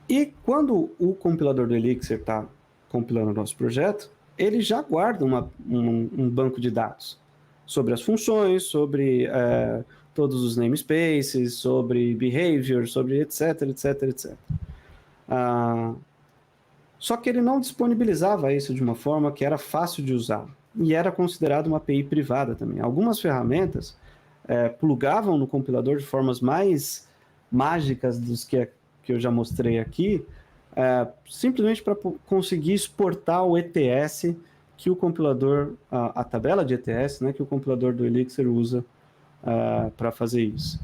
E quando o compilador do Elixir está compilando o nosso projeto, ele já guarda um banco de dados sobre as funções, sobre todos os namespaces, sobre behavior, sobre etc, etc, etc. Só que ele não disponibilizava isso de uma forma que era fácil de usar. E era considerado uma API privada também. Algumas ferramentas plugavam no compilador de formas mais mágicas dos que eu já mostrei aqui, simplesmente para conseguir exportar o ETS que o compilador, a tabela de ETS, né, que o compilador do Elixir usa para fazer isso.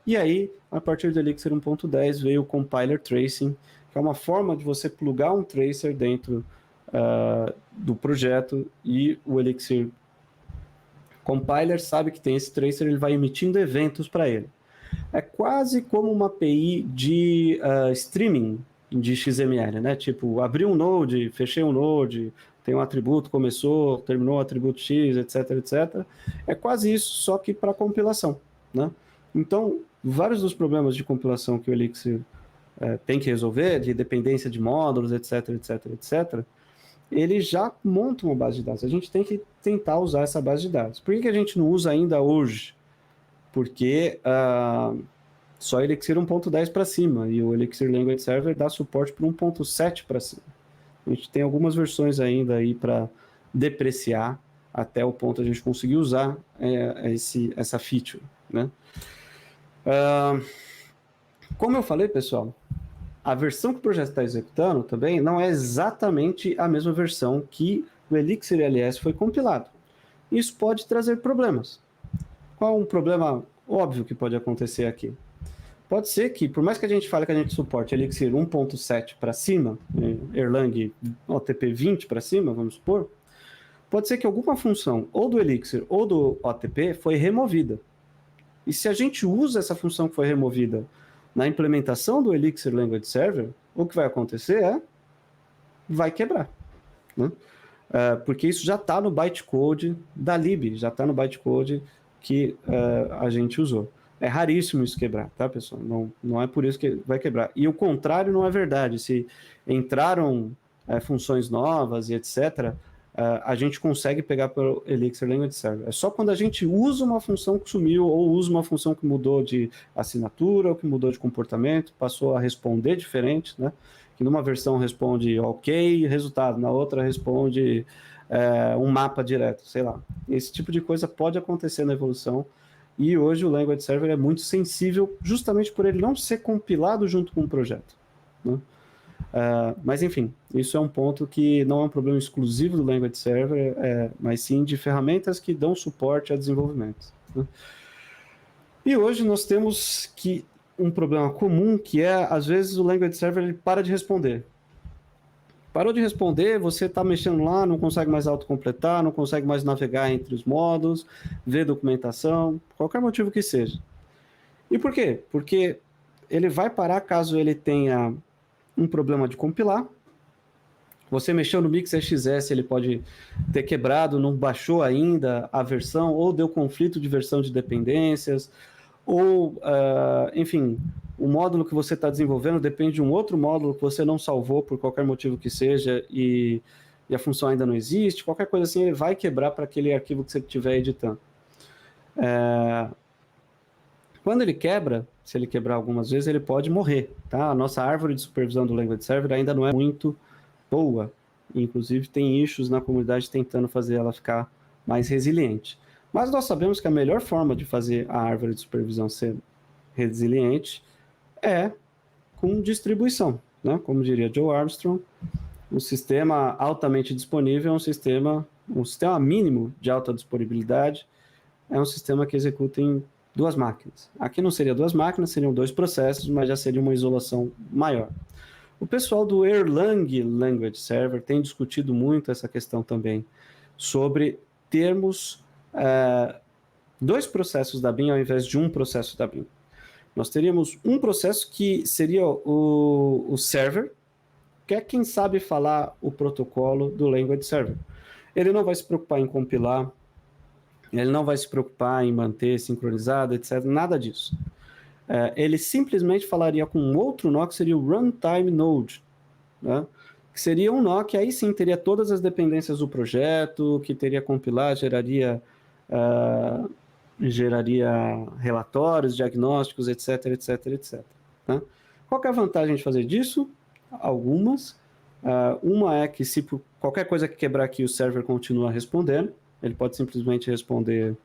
E aí, a partir do Elixir 1.10 veio o compiler tracing, que é uma forma de você plugar um tracer dentro do projeto, e o Elixir compiler sabe que tem esse tracer, ele vai emitindo eventos para ele. É quase como uma API de streaming de XML, né? Tipo, abri um node, fechei um node, tem um atributo, começou, terminou o atributo X, etc, etc. É quase isso, só que para compilação, né? Então, vários dos problemas de compilação que o Elixir tem que resolver, de dependência de módulos, etc, etc, etc, ele já monta uma base de dados. A gente tem que tentar usar essa base de dados. Por que a gente não usa ainda hoje? Porque só Elixir 1.10 para cima, e o Elixir Language Server dá suporte para 1.7 para cima. A gente tem algumas versões ainda aí para depreciar até o ponto de a gente conseguir usar essa feature, né? Como eu falei, pessoal, a versão que o projeto está executando também não é exatamente a mesma versão que o Elixir LS foi compilado. Isso pode trazer problemas. Qual um problema óbvio que pode acontecer aqui? Pode ser que, por mais que a gente fale que a gente suporte Elixir 1.7 para cima, Erlang OTP 20 para cima, vamos supor, pode ser que alguma função, ou do Elixir ou do OTP, foi removida. E se a gente usa essa função que foi removida na implementação do Elixir Language Server, o que vai acontecer vai quebrar, né? Porque isso já está no bytecode da lib, já está no bytecode que a gente usou. É raríssimo isso quebrar, tá, pessoal? Não é por isso que vai quebrar. E o contrário não é verdade. Se entraram funções novas e etc., a gente consegue pegar pelo Elixir Language Server. É só quando a gente usa uma função que sumiu, ou usa uma função que mudou de assinatura, ou que mudou de comportamento, passou a responder diferente, né? Que numa versão responde ok, resultado, na outra responde um mapa direto, sei lá. Esse tipo de coisa pode acontecer na evolução, e hoje o Language Server é muito sensível justamente por ele não ser compilado junto com o projeto, né? Mas enfim, isso é um ponto que não é um problema exclusivo do Language Server, mas sim de ferramentas que dão suporte a desenvolvimento, né? E hoje nós temos um problema comum, que é, às vezes, o Language Server ele para de responder. Parou de responder, você está mexendo lá, não consegue mais autocompletar, não consegue mais navegar entre os módulos, ver documentação, qualquer motivo que seja. E por quê? Porque ele vai parar caso ele tenha um problema de compilar. Você mexeu no MixXS, ele pode ter quebrado, não baixou ainda a versão, ou deu conflito de versão de dependências, ou, enfim, o módulo que você está desenvolvendo depende de um outro módulo que você não salvou por qualquer motivo que seja, e a função ainda não existe, qualquer coisa assim, ele vai quebrar para aquele arquivo que você estiver editando. Quando ele quebra, se ele quebrar algumas vezes, ele pode morrer, tá? A nossa árvore de supervisão do Language Server ainda não é muito boa. Inclusive, tem issues na comunidade tentando fazer ela ficar mais resiliente. Mas nós sabemos que a melhor forma de fazer a árvore de supervisão ser resiliente é com distribuição, né? Como diria Joe Armstrong, um sistema altamente disponível é um sistema mínimo de alta disponibilidade, é um sistema que executa em duas máquinas. Aqui não seria duas máquinas, seriam dois processos, mas já seria uma isolação maior. O pessoal do Erlang Language Server tem discutido muito essa questão também, sobre termos dois processos da BIM ao invés de um processo da BIM. Nós teríamos um processo que seria o server, que é quem sabe falar o protocolo do Language Server. Ele não vai se preocupar em compilar, ele não vai se preocupar em manter sincronizado, etc. Nada disso. Ele simplesmente falaria com um outro nó, que seria o Runtime Node, né? Que seria um nó que aí sim teria todas as dependências do projeto, que teria compilar, geraria relatórios, diagnósticos, etc, etc, etc. Né? Qual que é a vantagem de fazer disso? Algumas. Uma é que se por qualquer coisa que quebrar aqui, o server continua respondendo. Ele pode simplesmente responder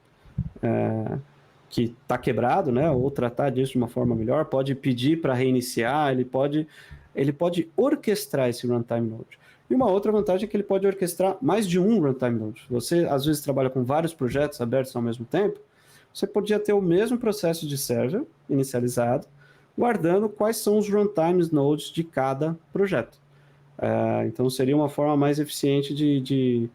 que está quebrado, né? Ou tratar disso de uma forma melhor. Pode pedir para reiniciar, ele pode orquestrar esse runtime node. E uma outra vantagem é que ele pode orquestrar mais de um runtime node. Você, às vezes, trabalha com vários projetos abertos ao mesmo tempo, você podia ter o mesmo processo de server inicializado, guardando quais são os runtime nodes de cada projeto. Então, seria uma forma mais eficiente de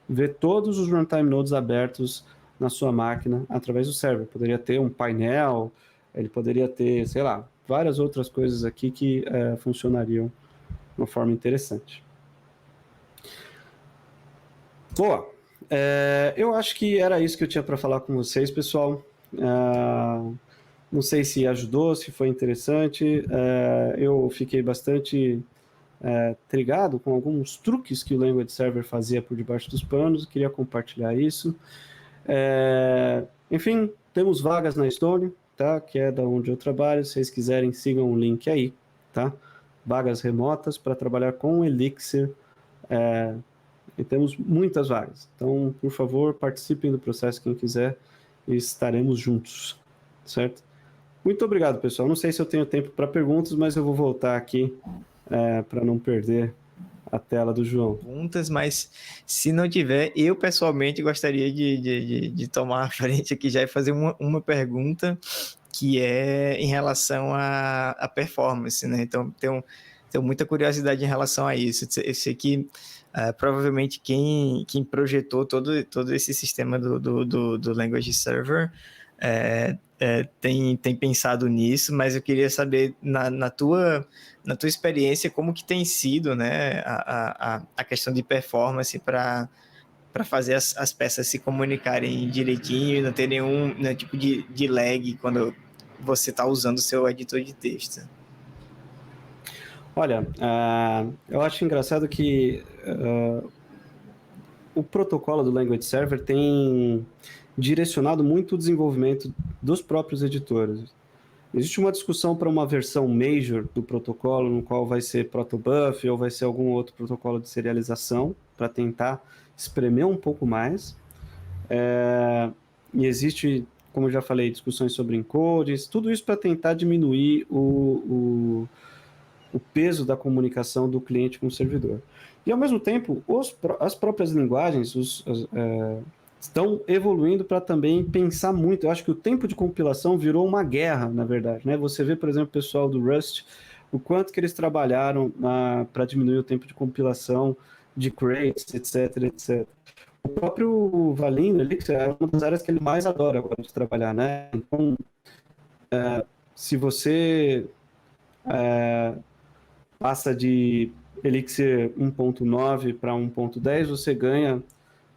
ver todos os runtime nodes abertos na sua máquina através do server. Poderia ter um painel, ele poderia ter, sei lá, várias outras coisas aqui que funcionariam de uma forma interessante. Boa. Eu acho que era isso que eu tinha para falar com vocês, pessoal. Não sei se ajudou, se foi interessante. Eu fiquei bastante intrigado com alguns truques que o Language Server fazia por debaixo dos panos. Queria compartilhar isso. Enfim, temos vagas na Stone, tá? Que é da onde eu trabalho. Se vocês quiserem, sigam o link aí, tá? Vagas remotas para trabalhar com o Elixir. E temos muitas vagas. Então, por favor, participem do processo quem quiser e estaremos juntos, certo? Muito obrigado, pessoal. Não sei se eu tenho tempo para perguntas, mas eu vou voltar aqui para não perder a tela do João. Perguntas, mas se não tiver, eu pessoalmente gostaria de tomar a frente aqui já e fazer uma pergunta que é em relação à performance, né? Então, tenho muita curiosidade em relação a isso. Eu sei que provavelmente quem projetou todo esse sistema do Language Server tem pensado nisso, mas eu queria saber, na tua experiência, como que tem sido, né, a questão de performance para fazer as peças se comunicarem direitinho e não ter nenhum tipo de lag quando você está usando o seu editor de texto. Olha, eu acho engraçado que o protocolo do Language Server tem direcionado muito o desenvolvimento dos próprios editores. Existe uma discussão para uma versão major do protocolo, no qual vai ser protobuf ou vai ser algum outro protocolo de serialização, para tentar espremer um pouco mais. E existe, como eu já falei, discussões sobre encodes, tudo isso para tentar diminuir o peso da comunicação do cliente com o servidor. E, ao mesmo tempo, as próprias linguagens estão evoluindo para também pensar muito. Eu acho que o tempo de compilação virou uma guerra, na verdade, né? Você vê, por exemplo, o pessoal do Rust, o quanto que eles trabalharam para diminuir o tempo de compilação de crates, etc, etc. O próprio Valim, Elixir, é uma das áreas que ele mais adora agora de trabalhar, né? Então, se você passa de Elixir 1.9 para 1.10, você ganha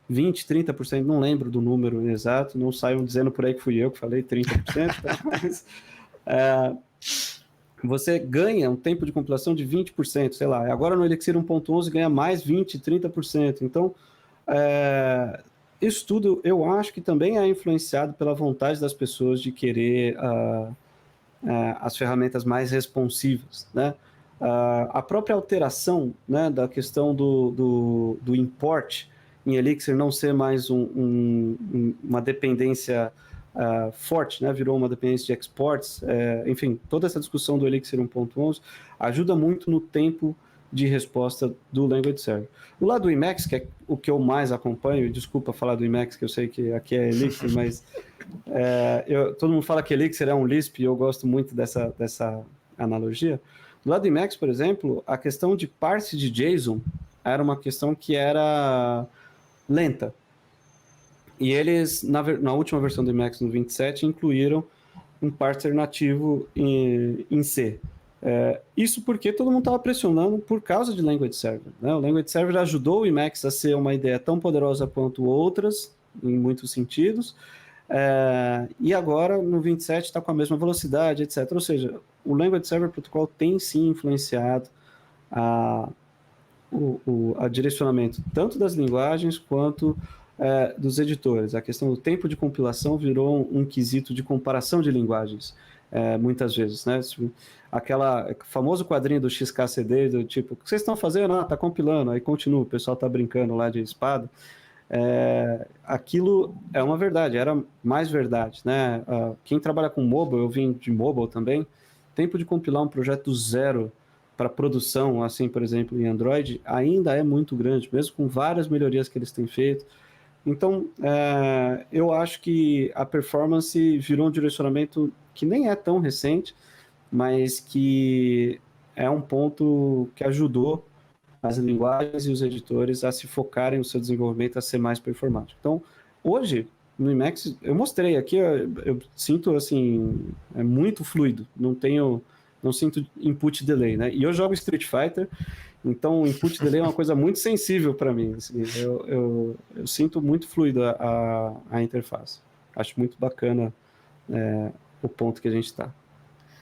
20%, 30%, não lembro do número exato, não saiam dizendo por aí que fui eu que falei 30%, tá? Mas você ganha um tempo de compilação de 20%, sei lá. Agora no Elixir 1.11 ganha mais 20%, 30%. Então, isso tudo eu acho que também é influenciado pela vontade das pessoas de querer as ferramentas mais responsivas, né? A própria alteração, né, da questão do import em Elixir não ser mais uma dependência forte, né, virou uma dependência de exports, enfim, toda essa discussão do Elixir 1.11 ajuda muito no tempo de resposta do Language Server. Do lado do Emacs, que é o que eu mais acompanho, desculpa falar do Emacs, que eu sei que aqui é Elixir, mas todo mundo fala que Elixir é um Lisp e eu gosto muito dessa analogia. Do lado do Emacs, por exemplo, a questão de parse de JSON era uma questão que era lenta. E eles, na última versão do Emacs, no 27, incluíram um parser nativo em C. Isso porque todo mundo estava pressionando por causa de Language Server, né? O Language Server ajudou o Emacs a ser uma ideia tão poderosa quanto outras, em muitos sentidos, e agora no 27 está com a mesma velocidade, etc. Ou seja, o Language Server Protocol tem sim influenciado o direcionamento tanto das linguagens quanto dos editores. A questão do tempo de compilação virou um quesito de comparação de linguagens, muitas vezes, né? Aquela famoso quadrinho do XKCD, do tipo, o que vocês estão fazendo? Tá compilando, aí continua, o pessoal tá brincando lá de espada. Aquilo é uma verdade, era mais verdade, né? Quem trabalha com mobile, eu vim de mobile também, tempo de compilar um projeto do zero para produção, assim, por exemplo, em Android, ainda é muito grande, mesmo com várias melhorias que eles têm feito. Então, eu acho que a performance virou um direcionamento que nem é tão recente, mas que é um ponto que ajudou as linguagens e os editores a se focarem no seu desenvolvimento a ser mais performático. Então, hoje, no Emacs, eu mostrei aqui, eu sinto, assim, é muito fluido, não sinto input delay, né? E eu jogo Street Fighter, então o input delay é uma coisa muito sensível para mim, assim, eu sinto muito fluido a interface. Acho muito bacana o ponto que a gente está.